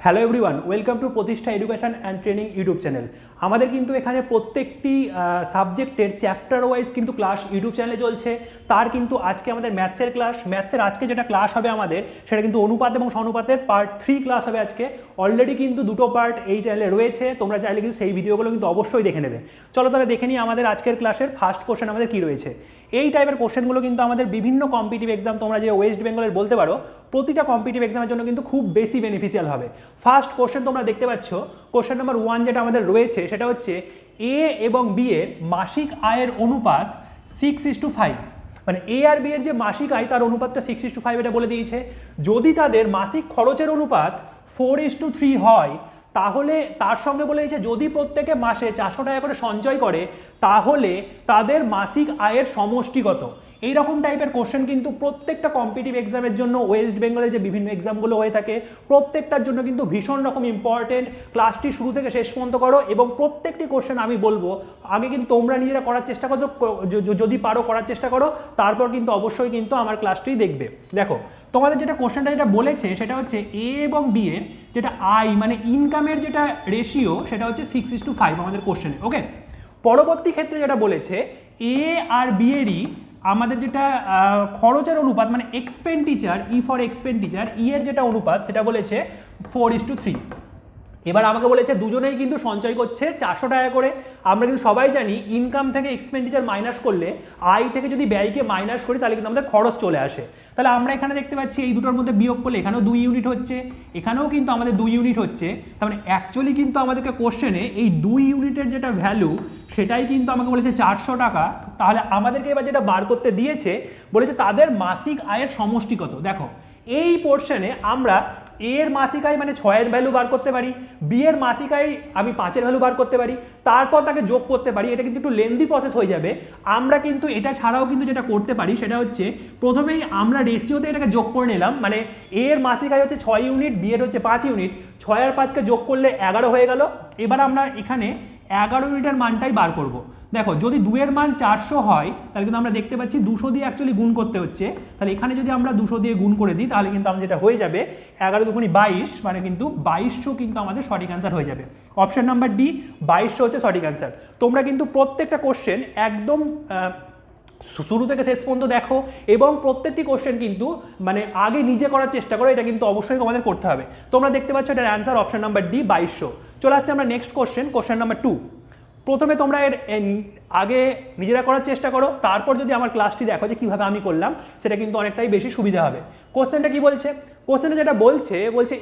Hello everyone, welcome to প্রতিষ্ঠা education and training YouTube channel. আমাদের কিন্তু এখানে প্রত্যেকটি সাবজেক্টের চ্যাপ্টার ওয়াইজ কিন্তু ক্লাস ইউটিউব চ্যানেলে চলছে। তার কিন্তু আজকে আমাদের ম্যাথসের ক্লাস, ম্যাথসের আজকে যেটা ক্লাস হবে আমাদের সেটা কিন্তু অনুপাত এবং সনুপাতের পার্ট 3 ক্লাস হবে আজকে। অলরেডি কিন্তু দুটো পার্ট এই চ্যানেলে রয়েছে, তোমরা চাইলে কিন্তু সেই ভিডিওগুলো কিন্তু অবশ্যই দেখে নেবে। চলো তাহলে দেখে নিই আমাদের আজকের ক্লাসের ফার্স্ট কোশ্চেন আমাদের কী রয়েছে। এই টাইপের কোশ্চেনগুলো কিন্তু আমাদের বিভিন্ন কম্পিটিটিভ এক্সাম, তোমরা যে ওয়েস্ট বেঙ্গলের বলতে পারো, প্রতিটা কম্পিটিটিভ এক্সামের জন্য কিন্তু খুব বেশি বেনিফিশিয়াল হবে। ফার্স্ট কোশ্চেন তোমরা দেখতে পাচ্ছ, কোশ্চেন নাম্বার 1 যেটা আমাদের রয়েছে সেটা হচ্ছে এ এবং বি এর মাসিক আয়ের অনুপাত 6:5। মানে এ আর বি এর যে মাসিক আয় তার অনুপাতটা 6:5 এটা বলে দিয়েছে। যদি তাদের মাসিক খরচের অনুপাত 4:3 হয়, তাহলে তার সঙ্গে বলে দিয়েছে যদি প্রত্যেকে মাসে 400 টাকা করে সঞ্চয় করে তাহলে তাদের মাসিক আয়ের সমষ্টি কত। এইরকম টাইপের কোশ্চেন কিন্তু প্রত্যেকটা কম্পিটিটিভ এক্সামের জন্য ওয়েস্ট বেঙ্গলের যে বিভিন্ন এক্সামগুলো হয়ে থাকে প্রত্যেকটার জন্য কিন্তু ভীষণ রকম ইম্পর্টেন্ট। ক্লাসটি শুরু থেকে শেষ পর্যন্ত করো এবং প্রত্যেকটি কোশ্চেন আমি বলবো আগে কিন্তু তোমরা নিজেরা করার চেষ্টা করো, যদি পারো করার চেষ্টা করো, তারপর কিন্তু অবশ্যই কিন্তু আমার ক্লাসটি দেখবে। দেখো তোমাদের যেটা কোশ্চেনটা যেটা বলেছে সেটা হচ্ছে এ এবং বি এর যেটা আয় মানে ইনকামের যেটা রেশিও সেটা হচ্ছে 6:5 আমাদের কোশ্চেনে। ওকে, পরবর্তী ক্ষেত্রে যেটা বলেছে এ আর বি এরই আমাদের যেটা খরচের অনুপাত মানে এক্সপেন্ডিচার, ই ফর এক্সপেন্ডিচার, ই এর যেটা অনুপাত সেটা বলেছে 4:3। এবার আমাকে বলেছে দুজনেই কিন্তু সঞ্চয় করছে 400 টাকা করে। আমরা কিন্তু সবাই জানি ইনকাম থেকে এক্সপেন্ডিচার মাইনাস করলে, আয় থেকে যদি ব্যয়কে মাইনাস করি তাহলে কিন্তু আমাদের খরচ চলে আসে। তাহলে আমরা এখানে দেখতে পাচ্ছি এই দুটোর মধ্যে বিয়োগ করলে এখানেও 2 ইউনিট হচ্ছে, এখানেও কিন্তু আমাদের 2 ইউনিট হচ্ছে। তার মানে অ্যাকচুয়ালি কিন্তু আমাদেরকে কোশ্চেনে এই 2 ইউনিটের যেটা ভ্যালু সেটাই কিন্তু আমাকে বলেছে 400 টাকা। তাহলে আমাদেরকে এবার যেটা বার করতে দিয়েছে বলেছে তাদের মাসিক আয়ের সমষ্টি কত। দেখো এই পোর্শনে আমরা এর মাসিক আয় মানে 6 এর ভ্যালু বার করতে পারি, বি এর মাসিক আয় আমি 5 এর ভ্যালু বার করতে পারি, তারপর তাকে যোগ করতে পারি। এটা কিন্তু একটু লেন্দি প্রসেস হয়ে যাবে। আমরা কিন্তু এটা ছাড়াও কিন্তু যেটা করতে পারি সেটা হচ্ছে প্রথমেই আমরা রেশিওতে এটাকে যোগ করে নিলাম। মানে এর মাসিক আয় হচ্ছে 6 ইউনিট, বি এর হচ্ছে 5 ইউনিট, 6 আর 5কে যোগ করলে 11 হয়ে গেল। এবার আমরা এখানে 11 ইউনিটের মানটাই বার করব। দেখো যদি 2 এর মান 400 হয় তাহলে কিন্তু আমরা দেখতে পাচ্ছি 200 দিয়ে অ্যাকচুয়ালি গুণ করতে হচ্ছে। তাহলে এখানে যদি আমরা 200 দিয়ে গুণ করে দিই তাহলে কিন্তু আমাদের যেটা হয়ে যাবে 11 দুগুণি 22, মানে কিন্তু 2200 কিন্তু আমাদের সঠিক অ্যান্সার হয়ে যাবে। অপশন নাম্বার ডি 2200 হচ্ছে সঠিক অ্যান্সার। তোমরা কিন্তু প্রত্যেকটা কোশ্চেন একদম শুরু থেকে শেষ পর্যন্ত দেখো এবং প্রত্যেকটি কোশ্চেন কিন্তু মানে আগে নিজে করার চেষ্টা করো, এটা কিন্তু অবশ্যই তোমাদের করতে হবে। তোমরা দেখতে পাচ্ছ এটার অ্যান্সার অপশন নাম্বার ডি 2200। চলে আসছে আমরা নেক্সট কোশ্চেন, কোশ্চেন নাম্বার 2। প্রথমে তোমরা এর আগে নিজেরা করার চেষ্টা করো, তারপর যদি আমার ক্লাসটি দেখো যে কীভাবে আমি করলাম সেটা কিন্তু অনেকটাই বেশি সুবিধা হবে। কোশ্চেনটা কি বলছে, কোশ্চেনটা যেটা বলছে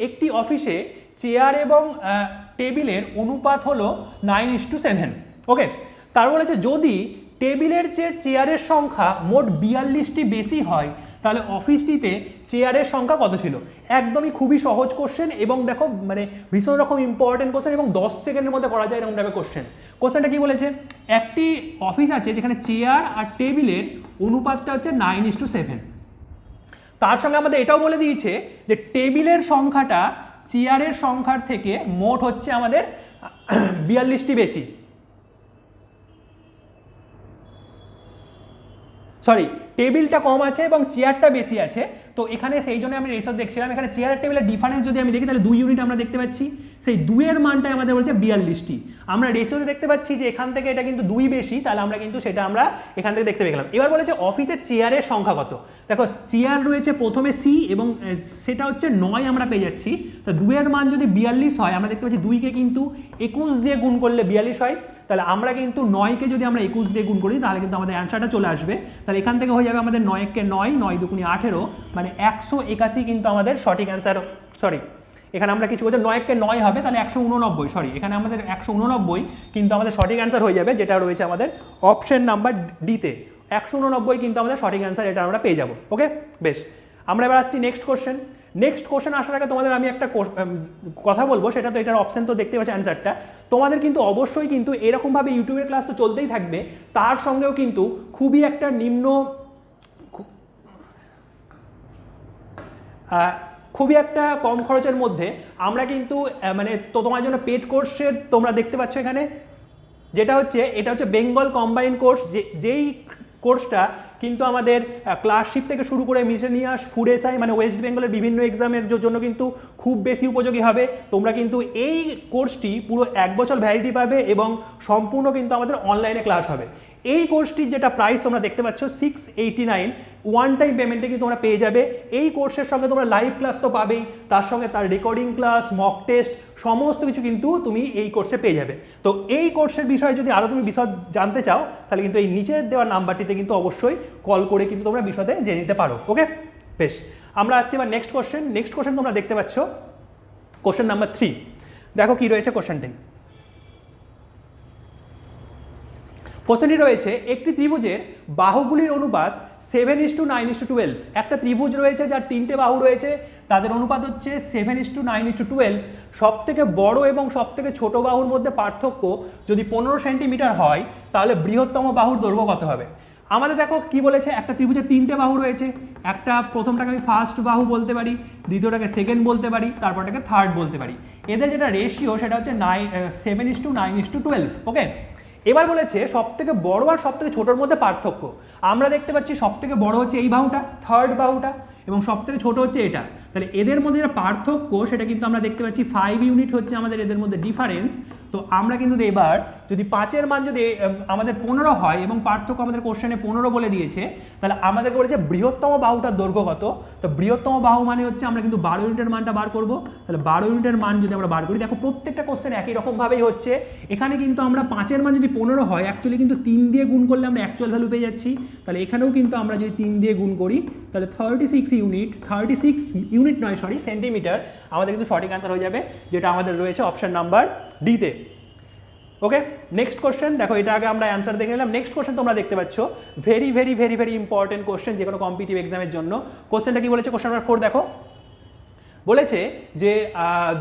একটি অফিসে চেয়ার এবং টেবিলের অনুপাত হলো 9:7। ওকে, তারপর বলেছে যদি টেবিলের চেয়ে চেয়ারের সংখ্যা মোট 42টি বেশি হয় তাহলে অফিসটিতে চেয়ারের সংখ্যা কত ছিল। একদমই খুবই সহজ কোশ্চেন এবং দেখো মানে ভীষণ রকম ইম্পর্টেন্ট কোশ্চেন এবং 10 সেকেন্ডের মধ্যে করা যায় এরকম টাইপের কোশ্চেন। কোশ্চেনটা কি বলেছে, একটি অফিস আছে যেখানে চেয়ার আর টেবিলের অনুপাতটা হচ্ছে 9:7। তার সঙ্গে আমাদের এটাও বলে দিয়েছে যে টেবিলের সংখ্যাটা চেয়ারের সংখ্যার থেকে মোট হচ্ছে আমাদের 42টি বেশি, সরি টেবিলটা কম আছে এবং চেয়ারটা বেশি আছে। তো এখানে সেই জন্য আমি রেশিও দেখছিলাম, এখানে চেয়ার টেবিলের ডিফারেন্স যদি আমি দেখি তাহলে 2 ইউনিট আমরা দেখতে পাচ্ছি। সেই 2 এর মানটাই আমাদের বলছে 42টি। আমরা রেশিওতে দেখতে পাচ্ছি যে এখান থেকে এটা কিন্তু 2 বেশি, তাহলে আমরা কিন্তু সেটা আমরা এখান থেকে দেখতে পেলাম। এবার বলেছে অফিসের চেয়ারের সংখ্যা কত। দেখো চেয়ার রয়েছে প্রথমে সি এবং সেটা হচ্ছে 9 আমরা পেয়ে যাচ্ছি। তো 2 এর মান যদি 42 হয়, আমরা দেখতে পাচ্ছি 2কে কিন্তু 21 দিয়ে গুণ করলে 42 হয়। তাহলে আমরা কিন্তু 9কে যদি আমরা 21 দিয়ে গুণ করি তাহলে কিন্তু আমাদের অ্যান্সারটা চলে আসবে। তাহলে এখান থেকে হয়ে যাবে আমাদের 9কে 9, 9 দুগুণি 18, মানে 181 কিন্তু আমাদের সঠিক অ্যান্সার। সরি এখানে আমরা কিছু বলতে 9কে 9 হবে তাহলে 189, সরি এখানে আমাদের 189 কিন্তু আমাদের সঠিক অ্যান্সার হয়ে যাবে, যেটা রয়েছে আমাদের অপশন নাম্বার ডিতে। 189 কিন্তু আমাদের সঠিক অ্যান্সার, এটা আমরা পেয়ে যাবো। ওকে বেশ, আমরা এবার আসছি নেক্সট কোশ্চেন। নেক্সট কোশ্চেন আসার আগে তোমাদের আমি একটা কথা বলবো, সেটা তো এটার অপশন তো দেখতে পাচ্ছি অ্যান্সারটা। তোমাদের কিন্তু অবশ্যই কিন্তু এরকমভাবে ইউটিউবের ক্লাস তো চলতেই থাকবে, তার সঙ্গেও কিন্তু খুবই একটা খুবই একটা কম খরচের মধ্যে আমরা কিন্তু মানে তো তোমার জন্য পেড কোর্সের তোমরা দেখতে পাচ্ছ এখানে যেটা হচ্ছে এটা হচ্ছে বেঙ্গল কম্বাইন্ড কোর্স। যেই কোর্সটা কিন্তু আমাদের ক্লাসশিপ থেকে শুরু করে মিসেলিনিয়াস ফুড এসআই মানে ওয়েস্ট বেঙ্গলের বিভিন্ন এক্সামের জন্য কিন্তু খুব বেশি উপযোগী হবে। তোমরা কিন্তু এই কোর্সটি পুরো 1 বছর ভ্যালিডিটি পাবে এবং সম্পূর্ণ কিন্তু আমাদের অনলাইনে ক্লাস হবে। এই কোর্সটির যেটা প্রাইস তোমরা দেখতে পাচ্ছ 689, ওয়ান টাইম পেমেন্টে কিন্তু তোমরা পেয়ে যাবে। এই কোর্সের সঙ্গে তোমরা লাইভ ক্লাস তো পাবেই, তার সঙ্গে তার রেকর্ডিং ক্লাস, মক টেস্ট সমস্ত কিছু কিন্তু তুমি এই কোর্সে পেয়ে যাবে। তো এই কোর্সের বিষয়ে যদি আরও তুমি বিশদ জানতে চাও তাহলে কিন্তু এই নিচের দেওয়া নাম্বারটিতে কিন্তু অবশ্যই কল করে কিন্তু তোমরা বিশদে জেনে নিতে পারো। ওকে, বেশ, আমরা আসছি এবার নেক্সট কোশ্চেন। নেক্সট কোশ্চেন তোমরা দেখতে পাচ্ছ কোশ্চেন নাম্বার 3। দেখো কি রয়েছে কোশ্চেনটাই। কোশ্চেনটি রয়েছে একটি ত্রিভুজের বাহুগুলির অনুপাত 7:9:12। একটা ত্রিভুজ রয়েছে যার 3টে বাহু রয়েছে, তাদের অনুপাত হচ্ছে 7:9:12। সব থেকে বড় এবং সব থেকে ছোট বাহুর মধ্যে পার্থক্য যদি 15 সেন্টিমিটার হয় তাহলে বৃহত্তম বাহুর দৈর্ঘ্য কত হবে। আমাদের দেখো কি বলেছে, একটা ত্রিভুজের 3টে বাহু রয়েছে, একটা প্রথমটাকে আমি ফার্স্ট বাহু বলতে পারি, দ্বিতীয়টাকে সেকেন্ড বলতে পারি, তারপরটাকে থার্ড বলতে পারি। এদের যেটা রেশিও সেটা হচ্ছে 7:9:12। ওকে, এবার বলেছে সব থেকে বড় আর সব থেকে ছোটোর মধ্যে পার্থক্য। আমরা দেখতে পাচ্ছি সব থেকে বড় হচ্ছে এই বাহুটা, থার্ড বাহুটা, এবং সব থেকে ছোটো হচ্ছে এটা। তাহলে এদের মধ্যে যেটা পার্থক্য সেটা কিন্তু আমরা দেখতে পাচ্ছি 5 ইউনিট হচ্ছে আমাদের এদের মধ্যে ডিফারেন্স। তো আমরা কিন্তু এবার যদি 5-এর মান যদি আমাদের 15 হয় এবং পার্থক্য আমাদের কোশ্চেনে 15 বলে দিয়েছে, তাহলে আমাদেরকে বলেছে বৃহত্তম বাহুটার দৈর্ঘ্য কত। তো বৃহত্তম বাহু মানে হচ্ছে আমরা কিন্তু 12 ইউনিটের মানটা বার করব। তাহলে 12 ইউনিটের মান যদি আমরা বার করি, দেখো প্রত্যেকটা কোশ্চেন একই রকমভাবেই হচ্ছে। এখানে কিন্তু আমরা 5-এর মান যদি 15 হয়, অ্যাকচুয়ালি কিন্তু 3 দিয়ে গুণ করলে আমরা অ্যাকচুয়াল ভ্যালু পেয়ে যাচ্ছি। তাহলে এখানেও কিন্তু আমরা যদি 3 দিয়ে গুণ করি তাহলে 36 ইউনিট সেন্টিমিটার আমাদের কিন্তু সঠিক অ্যান্সার হয়ে যাবে, যেটা আমাদের রয়েছে অপশন নাম্বার ডিতে। ওকে, নেক্সট কোশ্চেন দেখো, এটা আগে আমরা অ্যান্সার দেখে নিলাম। নেক্সট কোশ্চেন তোমরা দেখতে পাচ্ছ very very very very important question যে কোনো কম্পিটিটিভ এক্সামের জন্য। কোশ্চেনটা কি বলেছে, কোশ্চেন নাম্বার 4 দেখো, বলেছে যে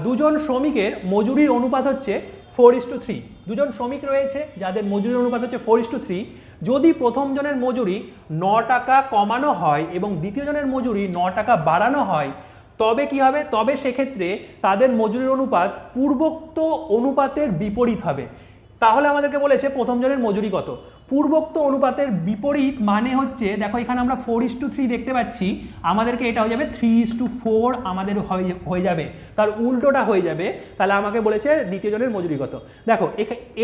দুজন শ্রমিকের মজুরির অনুপাত হচ্ছে 4:3। দুজন শ্রমিক রয়েছে যাদের মজুরির অনুপাত হচ্ছে 4:3। যদি প্রথম জনের মজুরি 9 টাকা কমানো হয় এবং দ্বিতীয় জনের মজুরি 9 টাকা বাড়ানো হয়, তবে কি হবে, তবে সেক্ষেত্রে তাদের মজুরির অনুপাত পূর্বোক্ত অনুপাতের বিপরীত হবে। তাহলে আমাদেরকে বলেছে প্রথম জনের মজুরি কত। পূর্বোক্ত অনুপাতের বিপরীত মানে হচ্ছে, দেখো এখানে আমরা 4:3 দেখতে পাচ্ছি, আমাদেরকে এটা হয়ে যাবে 3:4 আমাদের হয়ে যাবে, তার উল্টোটা হয়ে যাবে। তাহলে আমাকে বলেছে দ্বিতীয় জনের মজুরি কত। দেখো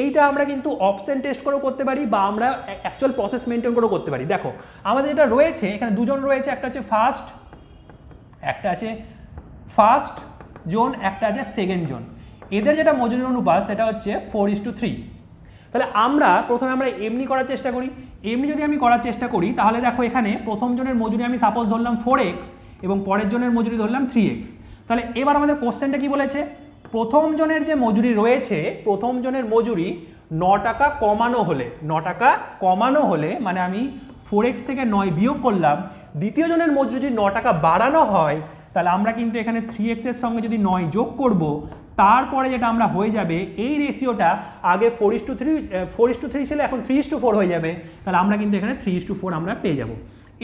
এইটা আমরা কিন্তু অপশন টেস্ট করেও করতে পারি বা আমরা অ্যাকচুয়াল প্রসেস মেনটেন করেও করতে পারি। দেখো আমাদের যেটা রয়েছে এখানে দুজন রয়েছে, একটা হচ্ছে ফার্স্ট জোন, একটা আছে সেকেন্ড জোন। এদের যেটা মজুরির অনুপাত সেটা হচ্ছে 4:3। তাহলে প্রথমে আমরা এমনি করার চেষ্টা করি। এমনি যদি আমি করার চেষ্টা করি তাহলে দেখো এখানে প্রথম জনের মজুরি আমি সাপোজ ধরলাম 4x এবং পরের জনের মজুরি ধরলাম 3x। তাহলে এবার আমাদের কোশ্চেনটা কি বলেছে, প্রথম জনের যে মজুরি রয়েছে, প্রথম জনের মজুরি 9 টাকা কমানো হলে মানে আমি 4x থেকে 9 বিয়োগ করলাম, দ্বিতীয় জনের মজুরি যদি 9 টাকা বাড়ানো হয় তাহলে আমরা কিন্তু এখানে 3x এর সঙ্গে যদি 9 যোগ করব, তারপরে যেটা আমরা হয়ে যাবে এই রেশিওটা আগে 4:3 ছিল, এখন 3:4 হয়ে যাবে। তাহলে আমরা কিন্তু এখানে 3:4 আমরা পেয়ে যাব।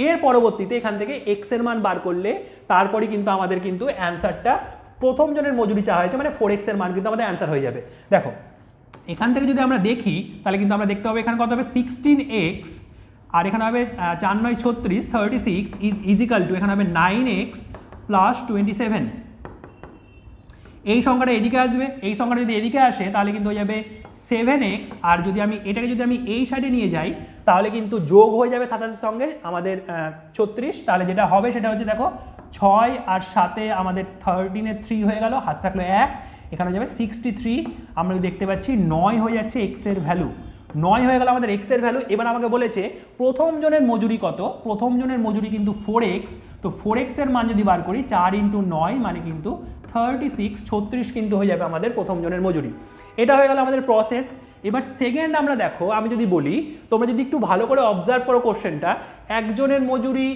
এর পরবর্তীতে এখান থেকে x এর মান বার করলে তারপরে কিন্তু আমাদের কিন্তু অ্যান্সারটা প্রথম জনের মজুরি চাওয়া হয়েছে মানে 4x এর মান কিন্তু আমাদের অ্যান্সার হয়ে যাবে। দেখো এখান থেকে যদি আমরা দেখি তাহলে কিন্তু আমরা দেখতে হবে এখানে কত হবে 16x, আর এখানে হবে 4×9 = 36 ইজিক্যাল টু এখানে হবে 9x + 27। এই সংখ্যাটা এদিকে আসবে, এই সংখ্যাটা যদি এদিকে আসে তাহলে কিন্তু হয়ে যাবে 7x, আর যদি আমি এটাকে যদি আমি এই সাইডে নিয়ে যাই তাহলে কিন্তু যোগ হয়ে যাবে 27-এর সঙ্গে আমাদের 36। তাহলে যেটা হবে সেটা হচ্ছে দেখো 6 আর 7-এ আমাদের 13-এ 3 হয়ে গেল, হাতে থাকলো 1, এখানে হয়ে যাবে 63। আমরা দেখতে পাচ্ছি 9 হয়ে যাচ্ছে x এর ভ্যালু, 9 হয়ে গেল আমাদের x এর ভ্যালু। এবার আমাকে বলেছে প্রথম জনের মজুরি কত, প্রথম জনের মজুরি কিন্তু 4x। তো 4x এর মান যদি বার করি 4 × 9 মানে কিন্তু 36 কিন্তু হয়ে যাবে আমাদের প্রথম জনের মজুরি। এটা হয়ে গেল আমাদের প্রসেস। এবার সেকেন্ড আমরা দেখো, আমি যদি বলি তোমরা যদি একটু ভালো করে অবজার্ভ করো কোশ্চেনটা, একজনের মজুরি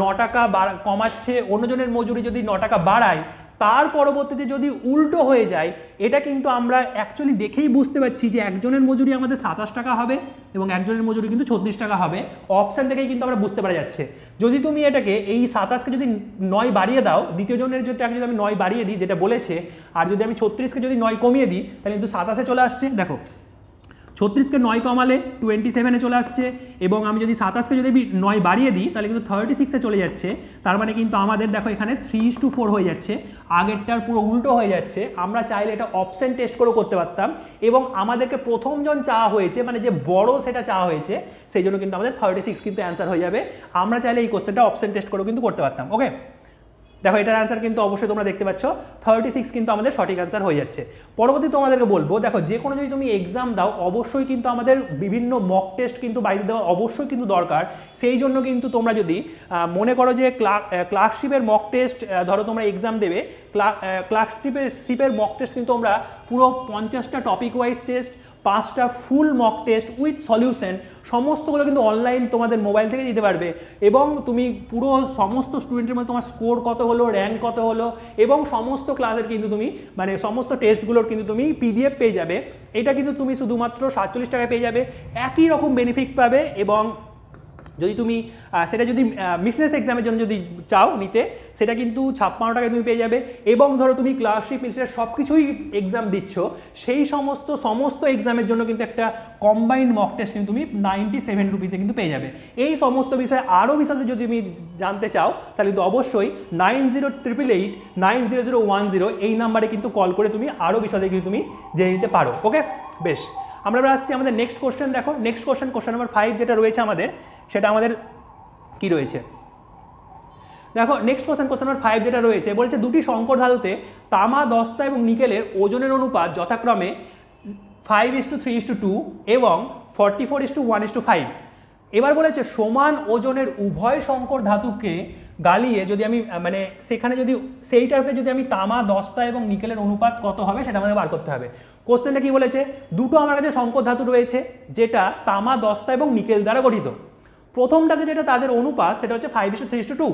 9 টাকা কমাচ্ছে, অন্যজনের মজুরি যদি 9 টাকা বাড়ায়, তার পরবর্তীতে যদি উল্টো হয়ে যায়, এটা কিন্তু আমরা অ্যাকচুয়ালি দেখেই বুঝতে পারছি যে একজনের মজুরি আমাদের 27 টাকা হবে এবং একজনের মজুরি কিন্তু 36 টাকা হবে। অপশান থেকেই কিন্তু আমরা বুঝতে পারা যাচ্ছে। যদি তুমি এটাকে এই 27কে যদি 9 বাড়িয়ে দাও, দ্বিতীয় জনের যদি আমি 9 বাড়িয়ে দিই যেটা বলেছে, আর যদি আমি 36কে যদি 9 কমিয়ে দিই তাহলে কিন্তু 27-এ চলে আসছে। দেখো 36কে 9 কমালে 27-এ চলে আসছে, এবং আমি যদি 27কে যদি 9 বাড়িয়ে দিই তাহলে কিন্তু 36-এ চলে যাচ্ছে। তার মানে কিন্তু আমাদের দেখো এখানে 3:4 হয়ে যাচ্ছে, আগেরটার পুরো উল্টো হয়ে যাচ্ছে। আমরা চাইলে এটা অপশন টেস্ট করেও করতে পারতাম, এবং আমাদেরকে প্রথমজন চাওয়া হয়েছে, মানে যে বড় সেটা চাওয়া হয়েছে, সেই জন্য কিন্তু আমাদের 36 কিন্তু অ্যান্সার হয়ে যাবে। আমরা চাইলে এই কোশ্চেনটা অপশন টেস্ট করেও কিন্তু করতে পারতাম। ওকে, দেখো এটার অ্যান্সার কিন্তু অবশ্যই তোমরা দেখতে পাচ্ছ 36 কিন্তু আমাদের সঠিক অ্যান্সার হয়ে যাচ্ছে। পরবর্তী তোমাদেরকে বলবো, দেখো যে কোনো যদি তুমি এক্সাম দাও অবশ্যই কিন্তু আমাদের বিভিন্ন মক টেস্ট কিন্তু বাড়িতে দেওয়া অবশ্যই কিন্তু দরকার। সেই জন্য কিন্তু তোমরা যদি মনে করো যে ক্লার্কশিপের মক টেস্ট, ধরো তোমরা এক্সাম দেবে, ক্লার্কশিপের মক টেস্ট কিন্তু তোমরা পুরো 50টা টপিক ওয়াইজ টেস্ট, 5টা full mock test with solution, সমস্তগুলো কিন্তু অনলাইন তোমাদের মোবাইল থেকে দিতে পারবে। এবং তুমি পুরো সমস্ত স্টুডেন্টের মধ্যে তোমার স্কোর কত হলো, র্যাঙ্ক কত হলো, এবং সমস্ত ক্লাসের কিন্তু তুমি মানে সমস্ত টেস্টগুলোর কিন্তু তুমি PDF পেয়ে যাবে। এটা কিন্তু তুমি শুধুমাত্র 47 টাকায় পেয়ে যাবে, একই রকম বেনিফিট পাবে। এবং যদি তুমি সেটা যদি মিসলেস এক্সামের জন্য যদি চাও নিতে, সেটা কিন্তু 56 টাকায় তুমি পেয়ে যাবে। এবং ধরো তুমি ক্লার্কশিপ মিসলেস সব কিছুই এক্সাম দিচ্ছ, সেই সমস্ত এক্সামের জন্য কিন্তু একটা কম্বাইন্ড মক টেস্ট কিন্তু তুমি 97 রুপিসে কিন্তু পেয়ে যাবে। এই সমস্ত বিষয়ে আরও বিশদে যদি তুমি জানতে চাও তাহলে কিন্তু অবশ্যই 9088890010 এই নাম্বারে কিন্তু কল করে তুমি আরও বিশদে কিন্তু তুমি জেনে নিতে পারো। ওকে, বেশ, আমরা আসছি আমাদের নেক্সট কোশ্চেন। দেখো নেক্সট কোশ্চেন নাম্বার 5 যেটা রয়েছে আমাদের, সেটা আমাদের কি রয়েছে। দেখো নেক্সট কোশ্চেন নাম্বার 5 যেটা রয়েছে, বলছে দুটি সংকর ধাতুতে তামা, দস্তা এবং নিকেলের ওজনের অনুপাত যথাক্রমে 5:3:2 এবং 44:1:5। এবার বলেছে সমান ওজনের উভয় সংকর ধাতুকে গালিয়ে যদি আমি মানে সেখানে যদি সেইটাতে যদি আমি তামা, দস্তা এবং নিকেলের অনুপাত কত হবে সেটা আমাদের বার করতে হবে। কোশ্চেনটা কি বলেছে, দুটো আমার কাছে সংকর ধাতু রয়েছে যেটা তামা, দস্তা এবং নিকেল দ্বারা গঠিত। প্রথমটাতে যেটা তাদের অনুপাত সেটা হচ্ছে 5:3:2,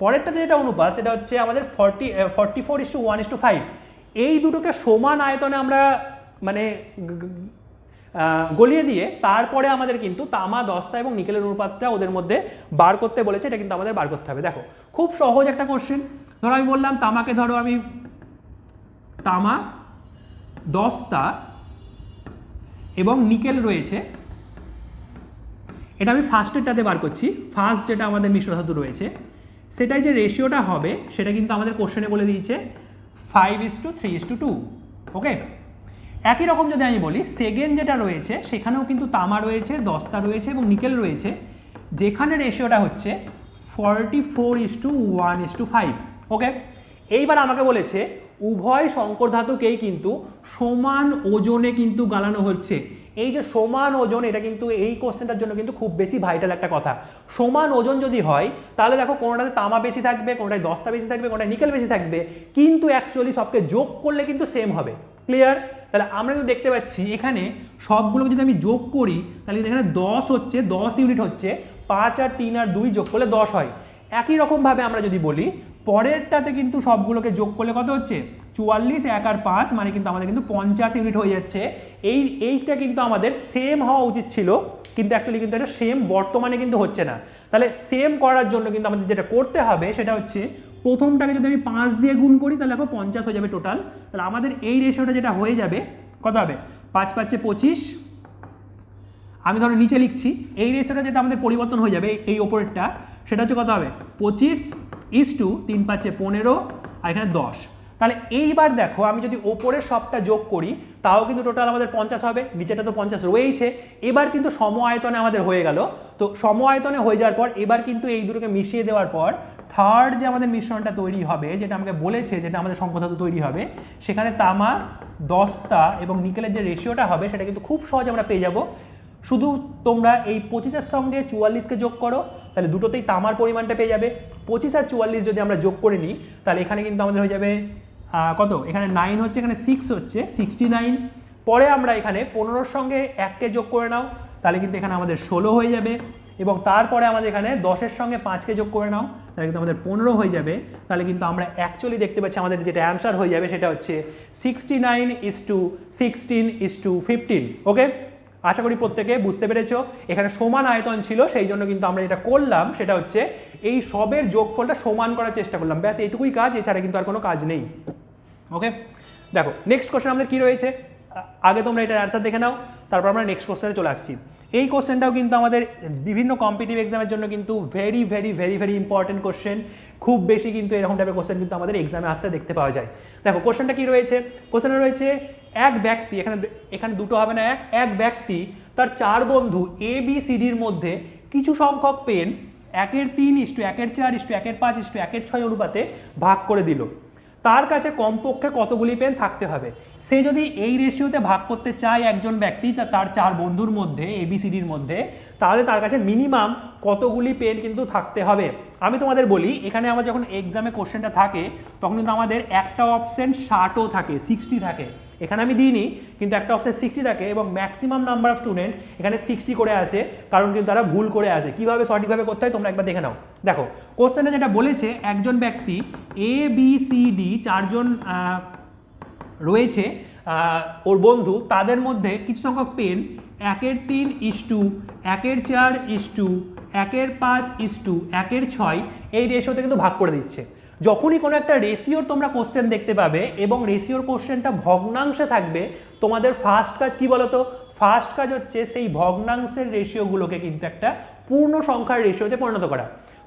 পরেরটাতে যেটা অনুপাত সেটা হচ্ছে আমাদের 44:1:5। এই দুটোকে সমান আয়তনে আমরা মানে গলিয়ে দিয়ে তারপরে আমাদের কিন্তু তামা, দস্তা এবং নিকেলের অনুপাতটা ওদের মধ্যে বার করতে বলেছে। এটা কিন্তু আমাদের বার করতে হবে। দেখো খুব সহজ একটা কোশ্চেন। ধরো আমি বললাম তামাকে, ধরো আমি তামা, দস্তা এবং নিকেল রয়েছে, এটা আমি ফার্স্টেরটাতে বার করছি। ফার্স্ট যেটা আমাদের মিশ্র ধাতু রয়েছে সেটাই যে রেশিওটা হবে সেটা কিন্তু আমাদের কোশ্চেনে বলে দিয়েছে 5:3:2। ওকে, একই রকম যদি আমি বলি সেকেন্ড যেটা রয়েছে সেখানেও কিন্তু তামা রয়েছে, দস্তা রয়েছে এবং নিকেল রয়েছে, যেখানে রেশিওটা হচ্ছে 44:1:5। ওকে, এইবার আমাকে বলেছে উভয় সংকর ধাতুকেই কিন্তু সমান ওজনে কিন্তু গালানো হচ্ছে। এই যে সমান ওজন, এটা কিন্তু এই কোশ্চেনটার জন্য কিন্তু খুব বেশি ভাইটাল একটা কথা। সমান ওজন যদি হয় তাহলে দেখো কোনোটাতে তামা বেশি থাকবে, কোনোটায় দস্তা বেশি থাকবে, কোনোটায় নিকেল বেশি থাকবে, কিন্তু অ্যাকচুয়ালি সবকে যোগ করলে কিন্তু সেম হবে। ক্লিয়ার? তাহলে আমরা কিন্তু দেখতে পাচ্ছি এখানে সবগুলোকে যদি আমি যোগ করি তাহলে কিন্তু এখানে 10 হচ্ছে, 10 ইউনিট হচ্ছে, 5 আর 3 আর 2 যোগ করলে 10 হয়। একই রকমভাবে আমরা যদি বলি পরেরটাতে কিন্তু সবগুলোকে যোগ করলে কত হচ্ছে, 44, 1 আর 5 মানে কিন্তু আমাদের কিন্তু 50 ইউনিট হয়ে যাচ্ছে। এইটা কিন্তু আমাদের সেম হওয়া উচিত ছিল, কিন্তু অ্যাকচুয়ালি কিন্তু এটা সেম বর্তমানে কিন্তু হচ্ছে না। তাহলে সেম করার জন্য কিন্তু আমাদের যেটা করতে হবে সেটা হচ্ছে প্রথমটাকে যদি আমি 5 দিয়ে গুণ করি তাহলে দেখো 50 হয়ে যাবে টোটাল। তাহলে আমাদের এই রেশিওটা যেটা হয়ে যাবে কত হবে, 5 5 25। আমি ধরো নিচে লিখছি, এই রেশিওটা যেটা আমাদের পরিবর্তন হয়ে যাবে এই ওপরেরটা, সেটা হচ্ছে কত হবে 25:3 5 15 আর এখানে 10। তাহলে এইবার দেখো আমি যদি ওপরের সবটা যোগ করি তাও কিন্তু টোটাল আমাদের 50 হবে, নিচেটা তো 50 রয়েছে। এবার কিন্তু সম আয়তনে আমাদের হয়ে গেল। তো সম আয়তনে হয়ে যাওয়ার পর এবার কিন্তু এই দুটোকে মিশিয়ে দেওয়ার পর থার্ড যে আমাদের মিশ্রণটা তৈরি হবে, যেটা আমাকে বলেছে যেটা আমাদের সংকর ধাতু তৈরি হবে, সেখানে তামা, দস্তা এবং নিকেলের যে রেশিওটা হবে সেটা কিন্তু খুব সহজে আমরা পেয়ে যাব। শুধু তোমরা এই 25-এর সঙ্গে 44-কে যোগ করো, তাহলে দুটোতেই তামার পরিমাণটা পেয়ে যাবে। 25 আর 44 যদি আমরা যোগ করে নিই তাহলে এখানে কিন্তু আমাদের হয়ে যাবে কত, এখানে 9 হচ্ছে, এখানে 6 হচ্ছে, 69। পরে আমরা এখানে 15-এর সঙ্গে 1কে যোগ করে নাও, তাহলে কিন্তু এখানে আমাদের 16 হয়ে যাবে। এবং তারপরে আমাদের এখানে 10-এর সঙ্গে 5কে যোগ করে নাও, তাহলে কিন্তু আমাদের 15 হয়ে যাবে। তাহলে কিন্তু আমরা অ্যাকচুয়ালি দেখতে পাচ্ছি আমাদের যেটা অ্যান্সার হয়ে যাবে সেটা হচ্ছে 69:16:15। ওকে, আশা করি প্রত্যেকে বুঝতে পেরেছো। এখানে সমান আয়তন ছিল, সেই জন্য কিন্তু আমরা যেটা করলাম সেটা হচ্ছে এই সবের যোগফলটা সমান করার চেষ্টা করলাম, ব্যাস এইটুকুই কাজ, এছাড়া কিন্তু আর কোনো কাজ নেই। ওকে, দেখো নেক্সট কোশ্চেন আমাদের কি রয়েছে, আগে তোমরা এটার অ্যান্সার দেখে নাও। তারপর আমরা নেক্সট কোশ্চেনে চলে আসছি। এই কোশ্চেনটাও কিন্তু আমাদের বিভিন্ন কম্পিটিটিভ এক্সামের জন্য কিন্তু very very very very important question. খুব বেশি কিন্তু এরকম টাইপের কোশ্চেন কিন্তু আমাদের এক্সামে আসতে দেখতে পাওয়া যায়। দেখো কোশ্চেনটা কি রয়েছে, কোশ্চেনে রয়েছে এক ব্যক্তি, এখানে দুটো হবে না, এক ব্যক্তি তার 4 বন্ধু ABCDর মধ্যে কিছু সংখ্যক পেন 1/3, 1/4, 1/5, 1/6 অনুপাতে ভাগ করে দিল। তার কাছে কমপক্ষে কতগুলি পেন থাকতে হবে? সে যদি এই রেশিওতে ভাগ করতে চায় একজন ব্যক্তি তার 4 বন্ধুর মধ্যে ABCDর মধ্যে, তাহলে তার কাছে মিনিমাম কতগুলি পেন কিন্তু থাকতে হবে। আমি তোমাদের বলি, এখানে আমার যখন এক্সামে কোশ্চেনটা থাকে তখন কিন্তু আমাদের একটা অপশন 60ও থাকে, 60 থাকে। এখানে আমি দিইনি, কিন্তু একটা অপশন 60 থাকে এবং ম্যাক্সিমাম নাম্বার অফ স্টুডেন্ট এখানে 60 করে আসে, কারণ কিন্তু তারা ভুল করে আসে। কীভাবে সঠিকভাবে করতে হয় তোমরা একবার দেখে নাও। দেখো কোশ্চেনে যেটা বলেছে, একজন ব্যক্তি ABCD 4 জন রয়েছে ওর বন্ধু, তাদের মধ্যে কিছু সংখ্যক পেন 1/3, 1/4, 1/5, 1/6 এই রেশিওতে কিন্তু ভাগ করে দিচ্ছে। যখনই কোনো একটা রেশিওর তোমরা কোশ্চেন দেখতে পাবে এবং রেশিওর কোশ্চেনটা ভগ্নাংশে থাকবে, তোমাদের ফার্স্ট কাজ কি বলতো? ফার্স্ট কাজ হচ্ছে সেই ভগ্নাংশের রেশিওগুলোকে কিন্তু একটা পূর্ণ সংখ্যার রেশিওতে পরিণত করা।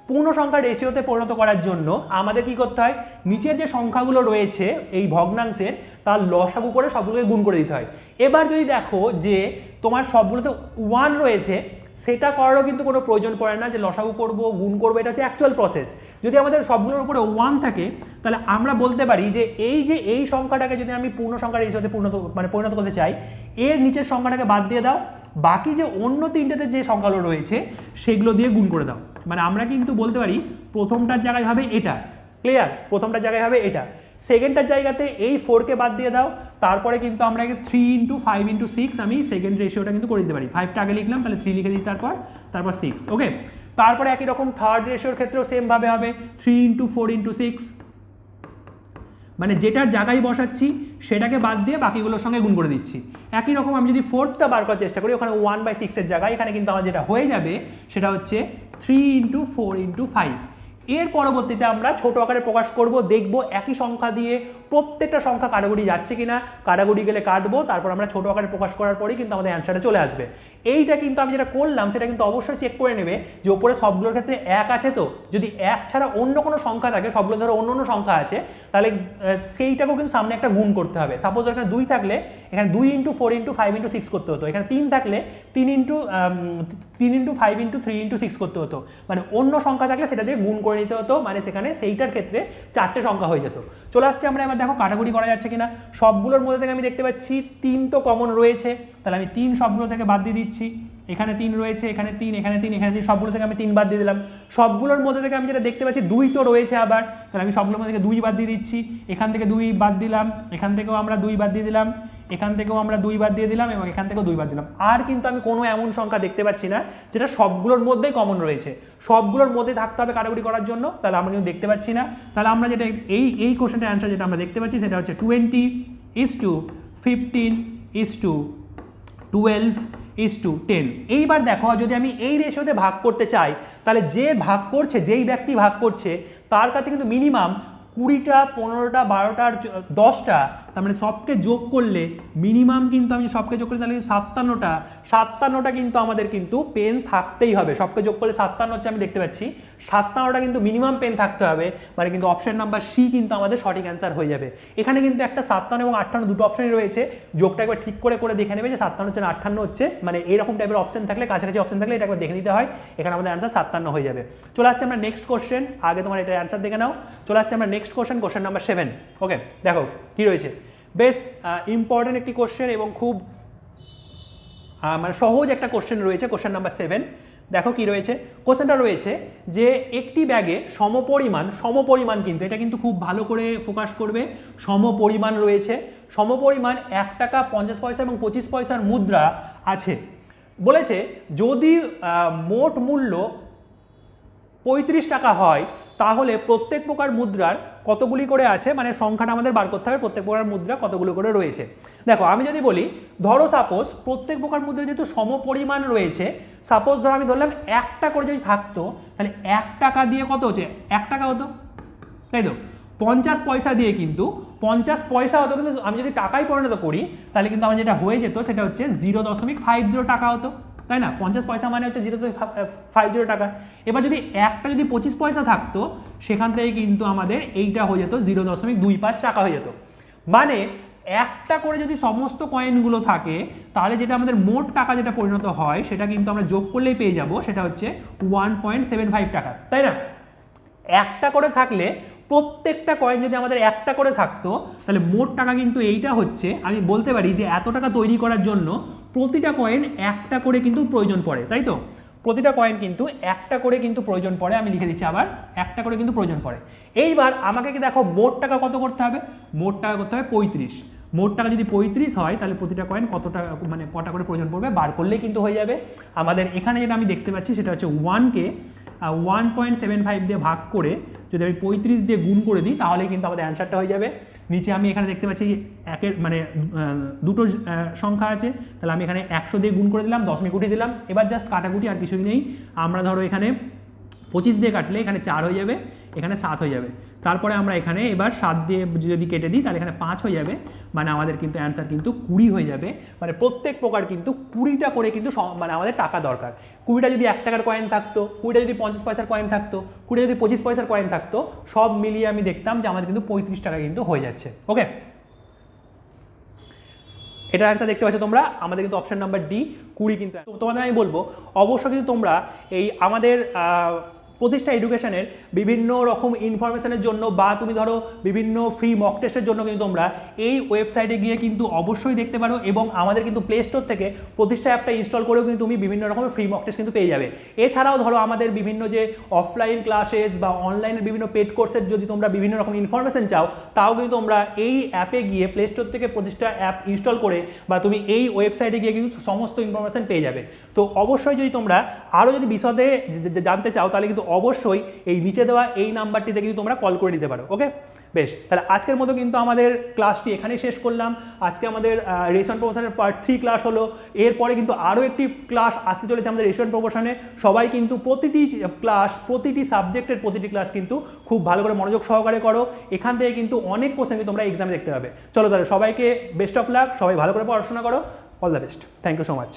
পূর্ণ সংখ্যার রেশিওতে পরিণত করার জন্য আমাদের কি করতে হয়? নিচের যে সংখ্যাগুলো রয়েছে এই ভগ্নাংশের, তার লসাগু করে সবগুলোকে গুণ করে দিতে হয়। এবার যদি দেখো যে তোমার সবগুলোতে 1 রয়েছে, সেটা করারও কিন্তু কোনো প্রয়োজন পড়ে না যে লসাগু করব গুণ করবো, এটা হচ্ছে অ্যাকচুয়াল প্রসেস। যদি আমাদের সবগুলোর উপরে 1 থাকে, তাহলে আমরা বলতে পারি যে এই সংখ্যাটাকে যদি আমি পূর্ণ সংখ্যার রেশিওতে পরিণত করতে চাই, এর নিচের সংখ্যাটাকে বাদ দিয়ে দাও, বাকি যে অন্য 3টেতে যে সংখ্যাগুলো রয়েছে সেগুলো দিয়ে গুণ করে দাও। মানে আমরা কিন্তু বলতে পারি প্রথমটার জায়গায় হবে এটা, ক্লিয়ার? প্রথমটার জায়গায় হবে এটা, সেকেন্ডটার জায়গাতে এই 4কে বাদ দিয়ে দাও, তারপরে কিন্তু আমরা 3 × 5 × 6 আমি সেকেন্ড রেশিওটা কিন্তু করে দিতে পারি। 5টা আগে লিখলাম, তাহলে 3 লিখে দিই, তারপর 6, ওকে। তারপরে একই রকম থার্ড রেশিওর ক্ষেত্রেও সেমভাবে হবে 3 × 4 × 6, মানে যেটার জায়গায় বসাচ্ছি সেটাকে বাদ দিয়ে বাকিগুলোর সঙ্গে গুণ করে দিচ্ছি। একই রকম আমি যদি 4টা বার করার চেষ্টা করি, ওখানে 1/6 জায়গায় এখানে কিন্তু আমার যেটা হয়ে যাবে সেটা হচ্ছে 3 × 4 × 5। এর পরবর্তীতে আমরা ছোট আকারে প্রকাশ করব, দেখব একই সংখ্যা দিয়ে প্রত্যেকটা সংখ্যা কাটাকুটি যাচ্ছে কিনা, কাটাকুটি গেলে কাটবো, তারপর আমরা ছোট আকারে প্রকাশ করার পরেই কিন্তু আমাদের অ্যান্সারটা চলে আসবে। এইটা কিন্তু আমি যেটা করলাম সেটা কিন্তু অবশ্যই চেক করে নেবে যে ওপরে সবগুলোর ক্ষেত্রে 1 আছে। তো যদি 1 ছাড়া অন্য কোনো সংখ্যা থাকে, সবগুলো ধরো অন্য সংখ্যা আছে, তাহলে সেইটাকেও কিন্তু সামনে একটা গুণ করতে হবে। সাপোজ এখানে 2 থাকলে এখানে 2 × 4 × 5 × 6 করতে হতো, এখানে 3 থাকলে 3 × 5 × 3 × 6 করতে হতো, মানে অন্য সংখ্যা থাকলে সেটা দিয়ে গুণ করে নিতে হতো, মানে সেখানে সেইটার ক্ষেত্রে 4টে সংখ্যা হয়ে যেত। চলে আসছে আমরা এবার দেখো কাটাকুটি করা যাচ্ছে কিনা। সবগুলোর মধ্যে থেকে আমি দেখতে পাচ্ছি 3 তো কমন রয়েছে, তাহলে আমি 3 সবগুলো থেকে বাদ দিয়ে দিচ্ছি। এখানে 3 রয়েছে, এখানে 3, এখানে 3, এখানে 3, সবগুলো থেকে আমি 3 বাদ দিয়ে দিলাম। সবগুলোর মধ্যে থেকে আমি যেটা দেখতে পাচ্ছি 2 তো রয়েছে আবার, তাহলে আমি সবগুলোর মধ্যে থেকে 2 বাদ দিয়ে দিচ্ছি। এখান থেকে 2 বাদ দিলাম, এখান থেকেও আমরা 2 বাদ দিয়ে দিলাম, এখান থেকেও আমরা 2 বাদ দিয়ে দিলাম এবং এখান থেকেও 2 বাদ দিলাম। আর কিন্তু আমি কোনো এমন সংখ্যা দেখতে পাচ্ছি না যেটা সবগুলোর মধ্যেই কমন রয়েছে। সবগুলোর মধ্যে থাকতে হবে কাটাকুটি করার জন্য, তাহলে আমরা কিন্তু দেখতে পাচ্ছি না। তাহলে আমরা যেটা এই কোশ্চেনটার অ্যান্সার যেটা আমরা দেখতে পাচ্ছি সেটা হচ্ছে 20:15:12:10। এইবার দেখো যদি আমি এই রেশিওতে ভাগ করতে চাই, তাহলে যে ভাগ করছে, যেই ব্যক্তি ভাগ করছে তার কাছে কিন্তু মিনিমাম 20টা, 15টা, 12টা আর 10টা, তার মানে সবকে যোগ করলে মিনিমাম কিন্তু আমি সবকে যোগ করি তাহলে 57টা কিন্তু আমাদের কিন্তু পেন থাকতেই হবে। সবকে যোগ করলে 57 হচ্ছে, আমি দেখতে পাচ্ছি 57টা কিন্তু মিনিমাম পেন থাকতে হবে, মানে কিন্তু অপশন নাম্বার সি কিন্তু আমাদের সঠিক অ্যান্সার হয়ে যাবে। এখানে কিন্তু একটা 57 এবং 58 দুটো অপশনই রয়েছে, যোগটা একবার ঠিক করে দেখে নেবে যে 57 হচ্ছে না 58 হচ্ছে, মানে এরকম টাইপের অপশন থাকলে, কাছাকাছি অপশন থাকলে এটা একবার দেখে নিতে হয়, এখানে আমাদের অ্যান্সার 57 হয়ে যাবে। চলে আসছে আমরা নেক্সট কোশ্চেন, আগে তোমার এটা অ্যান্সার দেখে নাও। চলে আসছে আমরা নেক্সট কোশ্চেন নাম্বার 7, ওকে। দেখো কি রয়েছে, বেশ ইম্পর্টেন্ট একটি কোশ্চেন এবং খুব মানে সহজ একটা কোশ্চেন রয়েছে, কোশ্চেন নাম্বার 7। দেখো কি রয়েছে, কোশ্চেনটা রয়েছে যে একটি ব্যাগে সমপরিমাণ কিন্তু এটা কিন্তু খুব ভালো করে ফোকাস করবে, সমপরিমাণ রয়েছে, সমপরিমাণ 1 টাকা 50 পয়সা এবং 25 পয়সার মুদ্রা আছে। বলেছে যদি মোট মূল্য 35 টাকা হয়, তাহলে প্রত্যেক প্রকার মুদ্রার কতগুলি করে আছে, মানে সংখ্যাটা আমাদের বার করতে হবে প্রত্যেক প্রকার মুদ্রা কতগুলো করে রয়েছে। দেখো আমি যদি বলি, ধরো সাপোজ প্রত্যেক প্রকার মুদ্রা যেহেতু সমপরিমাণ রয়েছে, সাপোজ ধরো আমি ধরলাম 1টা করে যদি থাকতো, তাহলে 1 টাকা দিয়ে কত হচ্ছে, 1 টাকা হতো, তাই তো? 50 পয়সা দিয়ে কিন্তু 50 পয়সা হতো, কিন্তু আমি যদি টাকায় পরিণত করি তাহলে কিন্তু আমার যেটা হয়ে যেত সেটা হচ্ছে 0.50 টাকা হতো, তাই না? 50 পয়সা মানে হচ্ছে 0.50 টাকা। এবার যদি একটা যদি 25 পয়সা থাকতো সেখান থেকে কিন্তু আমাদের এইটা হয়ে যেত 0.25 টাকা হয়ে যেত। মানে একটা করে যদি সমস্ত কয়েনগুলো থাকে তাহলে যেটা আমাদের মোট টাকা যেটা পরিণত হয় সেটা কিন্তু আমরা যোগ করলেই পেয়ে যাব, সেটা হচ্ছে 1.75 টাকা, তাই না? একটা করে থাকলে প্রত্যেকটা কয়েন যদি আমাদের একটা করে থাকতো তাহলে মোট টাকা কিন্তু এইটা হচ্ছে, আমি বলতে পারি যে এত টাকা তৈরি করার জন্য প্রতিটা কয়েন একটা করে কিন্তু প্রয়োজন পড়ে, তাই তো? প্রতিটা কয়েন কিন্তু একটা করে কিন্তু প্রয়োজন পড়ে, আমি লিখে দিচ্ছি আবার, একটা করে কিন্তু প্রয়োজন পড়ে। এইবার আমাকে কি দেখো মোট টাকা কত করতে হবে, মোট টাকা করতে হবে 35। মোট টাকা যদি 35 হয় তাহলে প্রতিটা কয়েন কত টাকা মানে কটা করে প্রয়োজন পড়বে বার করলেই কিন্তু হয়ে যাবে। আমাদের এখানে যেটা আমি দেখতে পাচ্ছি সেটা হচ্ছে 1কে 1.75 দিয়ে ভাগ করে যদি আমি 35 দিয়ে গুণ করে দিই তাহলে কিন্তু আমাদের অ্যান্সারটা হয়ে যাবে। নিচে আমি এখানে দেখতে পাচ্ছি একের মানে দুটো সংখ্যা আছে, তাহলে আমি এখানে 100 দিয়ে গুণ করে দিলাম, দশমিক উঠিয়ে দিলাম। এবার জাস্ট কাটাকুটি আর কিছুই নেই। আমরা ধরো এখানে 25 দিয়ে কাটলে এখানে 4 হয়ে যাবে, এখানে 7 হয়ে যাবে। তারপরে আমরা এখানে এবার 7 দিয়ে যদি কেটে দিই তাহলে এখানে 5 হয়ে যাবে, মানে আমাদের কিন্তু অ্যান্সার কিন্তু 20 হয়ে যাবে। মানে প্রত্যেক প্রকার কিন্তু 20টা করে কিন্তু মানে আমাদের টাকা দরকার। 20টা যদি 1 টাকার কয়েন থাকতো, 20টা যদি 50 পয়সার কয়েন থাকতো, 20টা যদি 25 পয়সার কয়েন থাকতো, সব মিলিয়ে আমি দেখতাম যে আমাদের কিন্তু 35 টাকা কিন্তু হয়ে যাচ্ছে। ওকে, এটার অ্যান্সার দেখতে পাচ্ছ তোমরা, আমাদের কিন্তু অপশন নাম্বার ডি 20 কিন্তু। তোমাদের আমি বলবো অবশ্যই কিন্তু তোমরা এই আমাদের প্রতিষ্ঠা এডুকেশনের বিভিন্ন রকম ইনফরমেশনের জন্য বা তুমি ধরো বিভিন্ন ফ্রি মক টেস্টের জন্য কিন্তু তোমরা এই ওয়েবসাইটে গিয়ে কিন্তু অবশ্যই দেখতে পারো, এবং আমাদের কিন্তু প্লে স্টোর থেকে প্রতিষ্ঠা অ্যাপটা ইনস্টল করেও কিন্তু তুমি বিভিন্ন রকমের ফ্রি মক টেস্ট কিন্তু পেয়ে যাবে। এছাড়াও ধরো আমাদের বিভিন্ন যে অফলাইন ক্লাসেস বা অনলাইনের বিভিন্ন পেড কোর্সের যদি তোমরা বিভিন্ন রকম ইনফরমেশন চাও তাও কিন্তু তোমরা এই অ্যাপে গিয়ে প্লে স্টোর থেকে প্রতিষ্ঠা অ্যাপ ইনস্টল করে বা তুমি এই ওয়েবসাইটে গিয়ে কিন্তু সমস্ত ইনফরমেশন পেয়ে যাবে। তো অবশ্যই যদি তোমরা আরও যদি বিশদে জানতে চাও তাহলে কিন্তু অবশ্যই এই নিচে দেওয়া এই নাম্বারটিতে কিন্তু তোমরা কল করে নিতে পারো। ওকে, বেশ, তাহলে আজকের মতো কিন্তু আমাদের ক্লাসটি এখানেই শেষ করলাম। আজকে আমাদের রেশন প্রমোশনের পার্ট 3 ক্লাস হলো। এরপরে কিন্তু আরও একটি ক্লাস আসতে চলেছে আমাদের রেশন প্রমোশনে। সবাই কিন্তু প্রতিটি ক্লাস, প্রতিটি সাবজেক্টের প্রতিটি ক্লাস কিন্তু খুব ভালো করে মনোযোগ সহকারে করো। এখান থেকে কিন্তু অনেক কোশ্চেন কিন্তু তোমরা এক্সামে দেখতে পাবে। চলো তাহলে সবাইকে বেস্ট অফ লাক, সবাই ভালো করে পড়াশোনা করো। All the best, thank you so much.